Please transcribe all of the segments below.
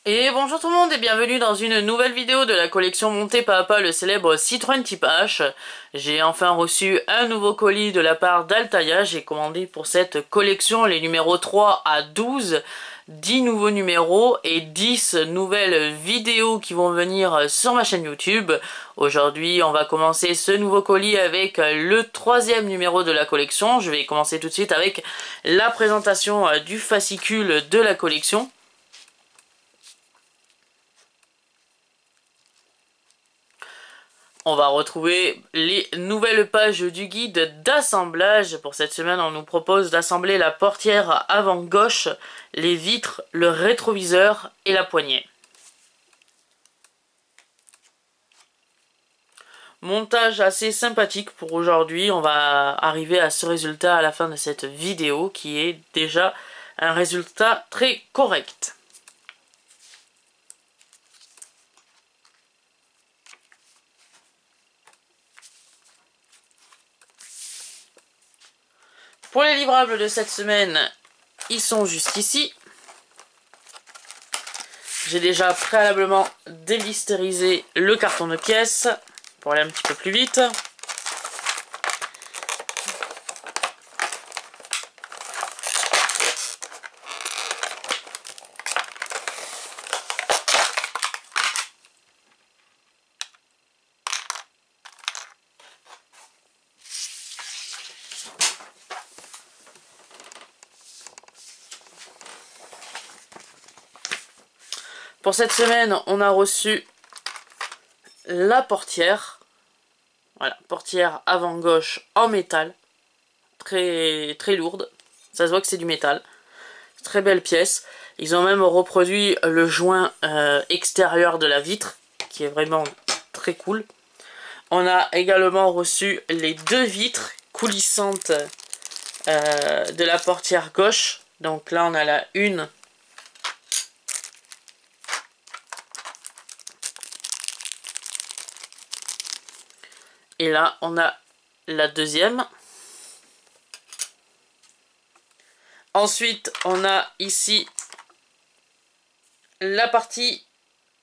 Et bonjour tout le monde et bienvenue dans une nouvelle vidéo de la collection montée pas à pas le célèbre Citroën Type H. J'ai enfin reçu un nouveau colis de la part d'Altaïa. J'ai commandé pour cette collection les numéros 3 à 12, 10 nouveaux numéros et 10 nouvelles vidéos qui vont venir sur ma chaîne YouTube. Aujourd'hui on va commencer ce nouveau colis avec le troisième numéro de la collection. Je vais commencer tout de suite avec la présentation du fascicule de la collection. On va retrouver les nouvelles pages du guide d'assemblage. Pour cette semaine, on nous propose d'assembler la portière avant gauche, les vitres, le rétroviseur et la poignée. Montage assez sympathique pour aujourd'hui. On va arriver à ce résultat à la fin de cette vidéo qui est déjà un résultat très correct. Pour les livrables de cette semaine, ils sont juste ici. J'ai déjà préalablement délisterisé le carton de pièces pour aller un petit peu plus vite. Pour cette semaine, on a reçu la portière. Voilà, portière avant gauche en métal. Très lourde. Ça se voit que c'est du métal. Très belle pièce. Ils ont même reproduit le joint extérieur de la vitre, qui est vraiment très cool. On a également reçu les deux vitres coulissantes de la portière gauche. Donc là, on a la une. Et là, on a la deuxième. Ensuite, on a ici la partie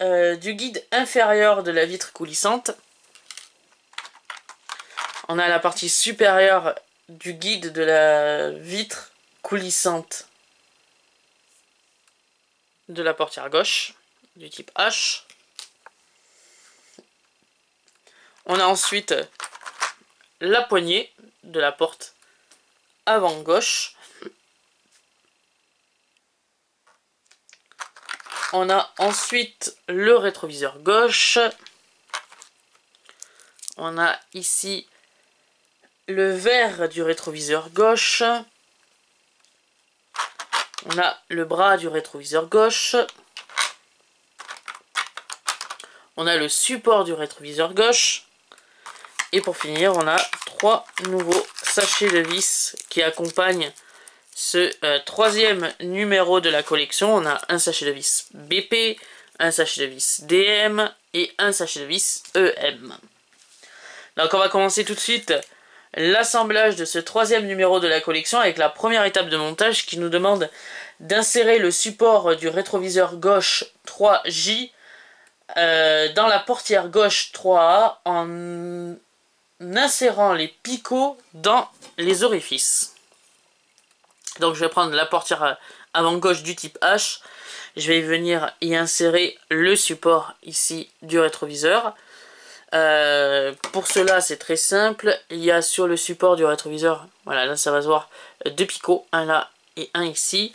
du guide inférieur de la vitre coulissante. On a la partie supérieure du guide de la vitre coulissante de la portière gauche, du type H. On a ensuite la poignée de la porte avant gauche. On a ensuite le rétroviseur gauche. On a ici le verre du rétroviseur gauche. On a le bras du rétroviseur gauche. On a le support du rétroviseur gauche. Et pour finir, on a trois nouveaux sachets de vis qui accompagnent ce troisième numéro de la collection. On a un sachet de vis BP, un sachet de vis DM et un sachet de vis EM. Donc on va commencer tout de suite l'assemblage de ce troisième numéro de la collection avec la première étape de montage qui nous demande d'insérer le support du rétroviseur gauche 3J dans la portière gauche 3A en insérant les picots dans les orifices. Donc je vais prendre la portière avant gauche du type H. Je vais venir y insérer le support ici du rétroviseur. Pour cela c'est très simple. Il y a sur le support du rétroviseur, voilà, là ça va se voir, deux picots, un là et un ici.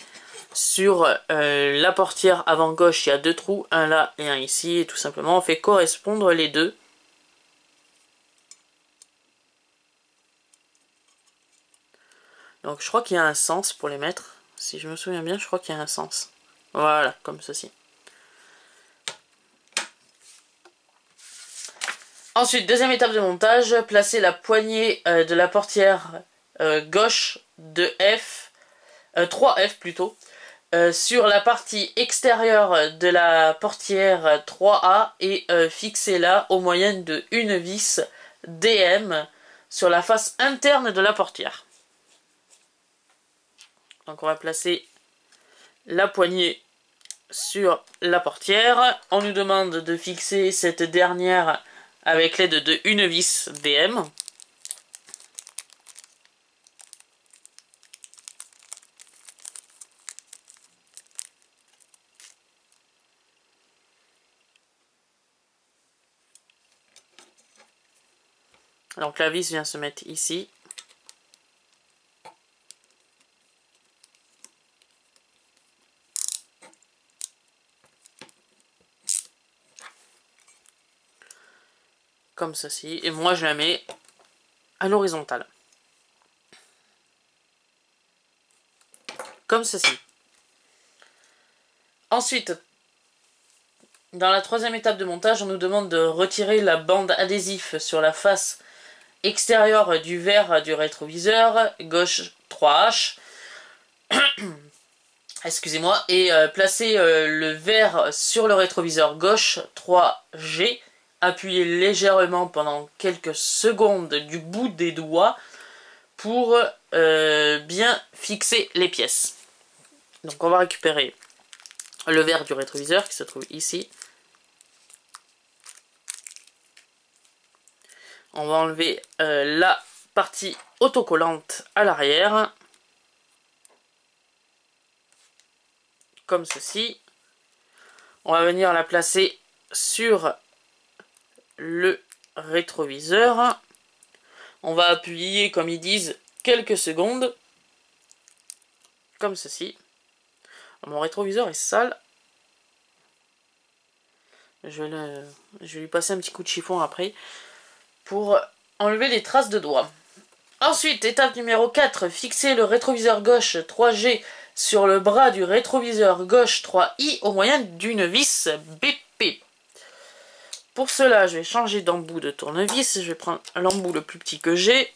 Sur la portière avant gauche, il y a deux trous, un là et un ici. Et tout simplement on fait correspondre les deux. Donc je crois qu'il y a un sens pour les mettre. Si je me souviens bien, je crois qu'il y a un sens. Voilà, comme ceci. Ensuite, deuxième étape de montage, placer la poignée de la portière gauche de F, 3F plutôt, sur la partie extérieure de la portière 3A et fixer là au moyen de une vis DM sur la face interne de la portière. Donc on va placer la poignée sur la portière. On nous demande de fixer cette dernière avec l'aide de une vis DM. Donc la vis vient se mettre ici. Comme ceci. Et moi je la mets à l'horizontale. Comme ceci. Ensuite, dans la troisième étape de montage, on nous demande de retirer la bande adhésif sur la face extérieure du verre du rétroviseur, gauche 3H. Excusez-moi, et placer le verre sur le rétroviseur gauche 3G, appuyer légèrement pendant quelques secondes du bout des doigts pour bien fixer les pièces. Donc on va récupérer le verre du rétroviseur qui se trouve ici. On va enlever la partie autocollante à l'arrière. Comme ceci. On va venir la placer sur le rétroviseur. On va appuyer, comme ils disent, quelques secondes. Comme ceci. Mon rétroviseur est sale. Je vais lui passer un petit coup de chiffon après pour enlever les traces de doigts. Ensuite, étape numéro 4, fixer le rétroviseur gauche 3G sur le bras du rétroviseur gauche 3I au moyen d'une vis BP. Pour cela, je vais changer d'embout de tournevis. Je vais prendre l'embout le plus petit que j'ai.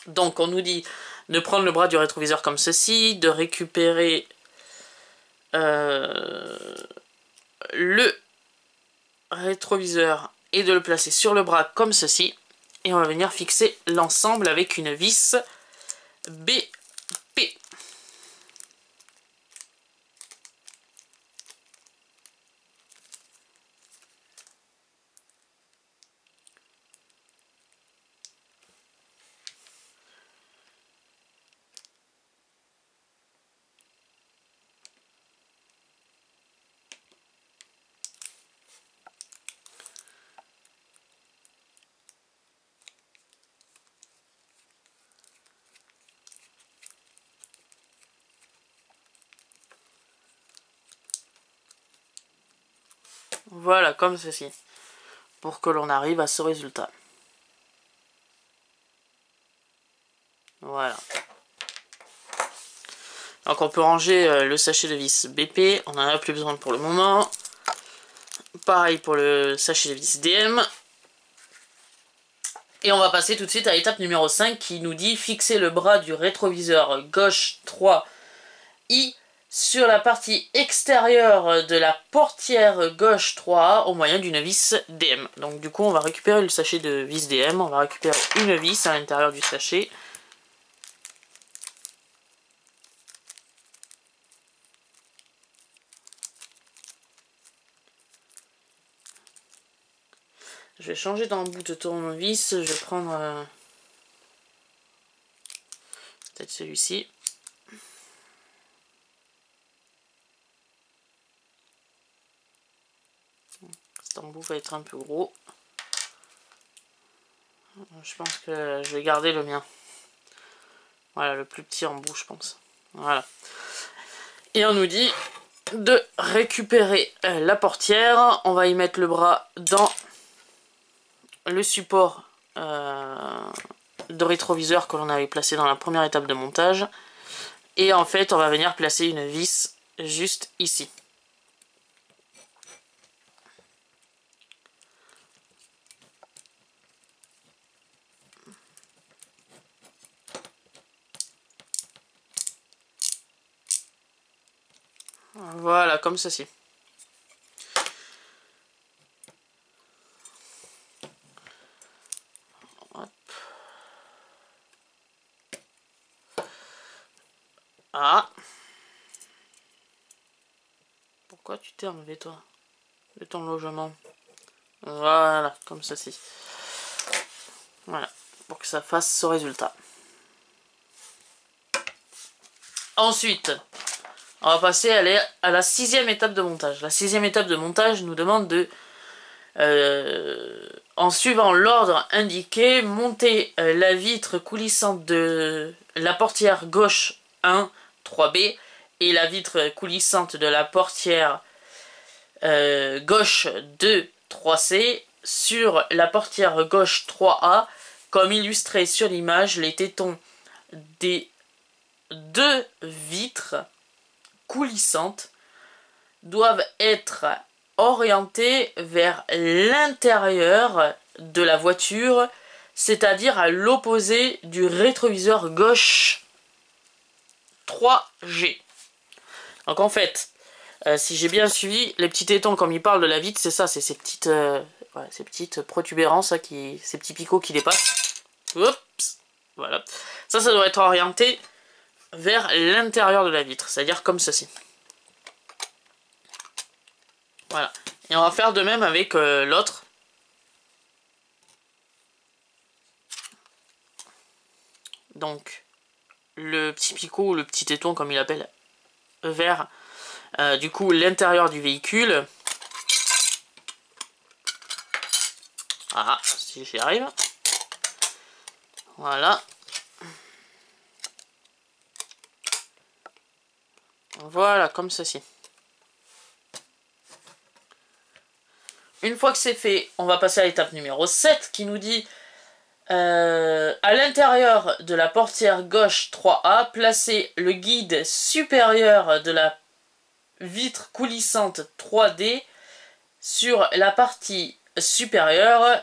Donc, on nous dit de prendre le bras du rétroviseur comme ceci, de récupérer le rétroviseur et de le placer sur le bras comme ceci. Et on va venir fixer l'ensemble avec une vis BP. Voilà, comme ceci. Pour que l'on arrive à ce résultat. Voilà. Donc on peut ranger le sachet de vis BP. On n'en a plus besoin pour le moment. Pareil pour le sachet de vis DM. Et on va passer tout de suite à l'étape numéro 5 qui nous dit fixer le bras du rétroviseur gauche 3I sur la partie extérieure de la portière gauche 3A au moyen d'une vis DM. Donc du coup on va récupérer le sachet de vis DM, on va récupérer une vis à l'intérieur du sachet. Je vais changer d'embout de tournevis, je vais prendre peut-être celui-ci. Cet embout va être un peu gros. Je pense que je vais garder le mien. Voilà, le plus petit embout, je pense. Voilà. Et on nous dit de récupérer la portière. On va y mettre le bras dans le support de rétroviseur que l'on avait placé dans la première étape de montage. Et en fait, on va venir placer une vis juste ici. Voilà, comme ceci. Hop. Ah. Pourquoi tu t'es enlevé, toi, de ton logement? Voilà, comme ceci. Voilà, pour que ça fasse ce résultat. Ensuite, on va passer à la 6e étape de montage. La 6e étape de montage nous demande de, en suivant l'ordre indiqué, monter la vitre coulissante de la portière gauche 1, 3B, et la vitre coulissante de la portière gauche 2, 3C, sur la portière gauche 3A, comme illustré sur l'image. Les tétons des deux vitres coulissantes doivent être orientés vers l'intérieur de la voiture, c'est-à-dire à l'opposé du rétroviseur gauche 3G. Donc en fait, si j'ai bien suivi, les petits tétons, comme ils parlent de la vitre, c'est ça, c'est ces petites protubérances, ces petits picots qui dépassent. Oups, voilà. Ça doit être orienté vers l'intérieur de la vitre, c'est-à-dire comme ceci. Voilà. Et on va faire de même avec l'autre. Donc, le petit picot ou le petit téton, comme il appelle, vers du coup l'intérieur du véhicule. Ah, si j'y arrive. Voilà. Voilà, comme ceci. Une fois que c'est fait, on va passer à l'étape numéro 7 qui nous dit à l'intérieur de la portière gauche 3A, placez le guide supérieur de la vitre coulissante 3D sur la partie supérieure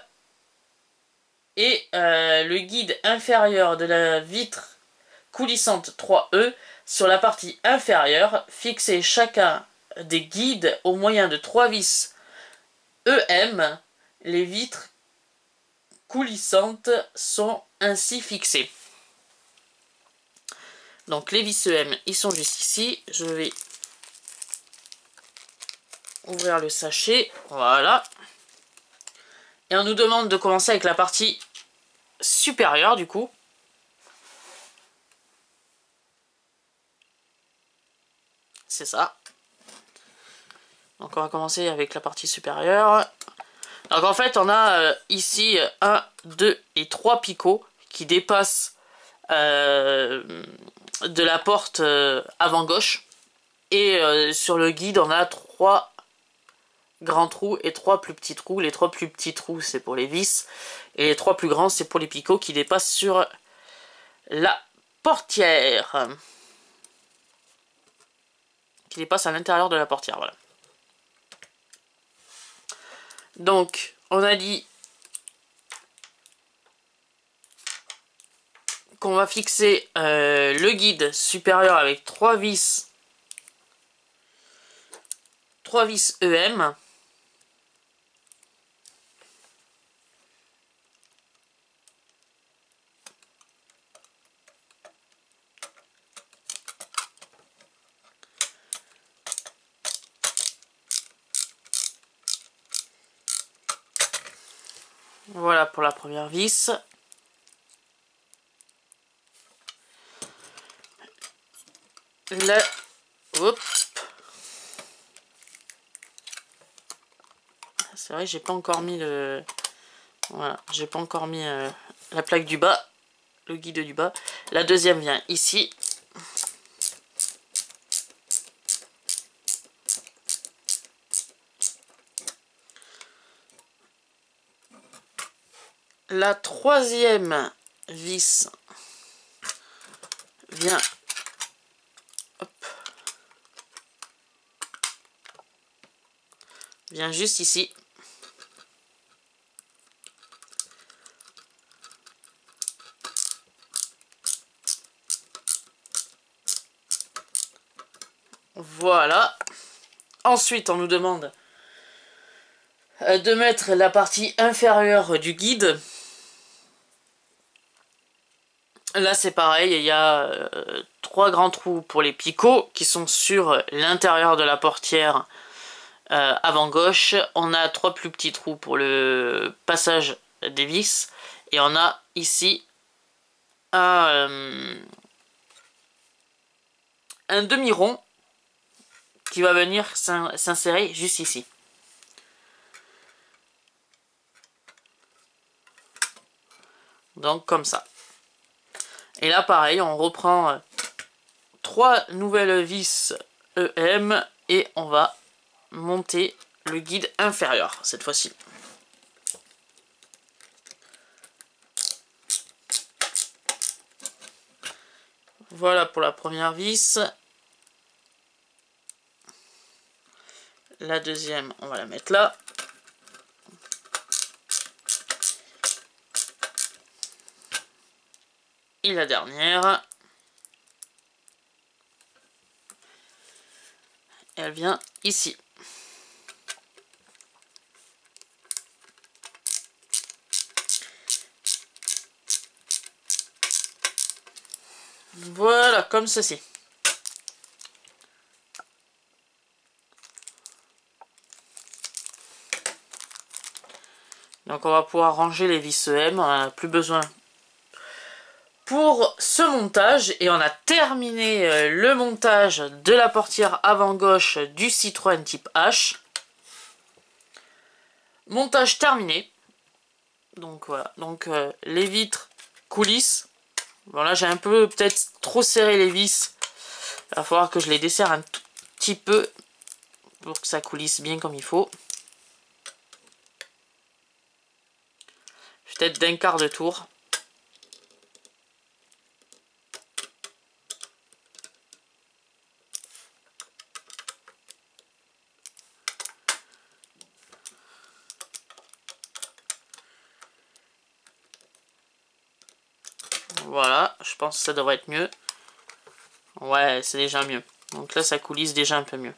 et le guide inférieur de la vitre coulissante 3E sur la partie inférieure. Fixez chacun des guides au moyen de 3 vis EM. Les vitres coulissantes sont ainsi fixées. Donc les vis EM, ils sont juste ici. Je vais ouvrir le sachet. Voilà. Et on nous demande de commencer avec la partie supérieure du coup. C'est ça. Donc on va commencer avec la partie supérieure. Donc en fait on a ici 1, 2 et 3 picots qui dépassent de la porte avant gauche. Et sur le guide on a 3 grands trous et 3 plus petits trous. Les 3 plus petits trous c'est pour les vis. Et les 3 plus grands c'est pour les picots qui dépassent sur la portière. Qui dépassent à l'intérieur de la portière, voilà. Donc, on a dit qu'on va fixer le guide supérieur avec 3 vis EM. Voilà pour la première vis. Là, hop. C'est vrai, j'ai pas encore mis le. Voilà, j'ai pas encore mis la plaque du bas, le guide du bas. La deuxième vient ici. La troisième vis vient juste ici. Voilà. Ensuite, on nous demande de mettre la partie inférieure du guide. Là, c'est pareil, il y a 3 grands trous pour les picots qui sont sur l'intérieur de la portière avant gauche. On a 3 plus petits trous pour le passage des vis. Et on a ici un demi-rond qui va venir s'insérer juste ici. Donc comme ça. Et là pareil, on reprend 3 nouvelles vis EM et on va monter le guide inférieur cette fois-ci. Voilà pour la première vis. La deuxième, on va la mettre là. Et la dernière, elle vient ici. Voilà, comme ceci. Donc on va pouvoir ranger les vis EM, on n'en a plus besoin pour ce montage. Et on a terminé le montage de la portière avant gauche du Citroën type H. Montage terminé. Donc voilà, donc les vitres coulissent. Bon là j'ai un peu peut-être trop serré les vis. Il va falloir que je les desserre un tout petit peu pour que ça coulisse bien comme il faut. Peut-être d'un quart de tour. Voilà, je pense que ça devrait être mieux. Ouais, c'est déjà mieux. Donc là, ça coulisse déjà un peu mieux.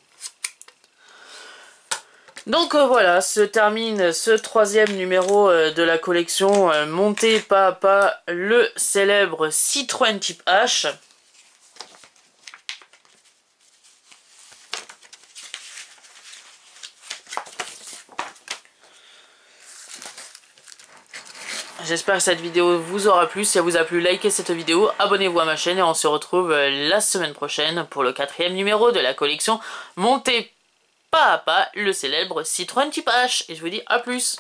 Donc voilà, se termine ce 3e numéro de la collection monté pas à pas le célèbre Citroën type H. J'espère que cette vidéo vous aura plu. Si elle vous a plu, likez cette vidéo, abonnez-vous à ma chaîne et on se retrouve la semaine prochaine pour le 4e numéro de la collection monté pas à pas le célèbre Citroën type H. Et je vous dis à plus.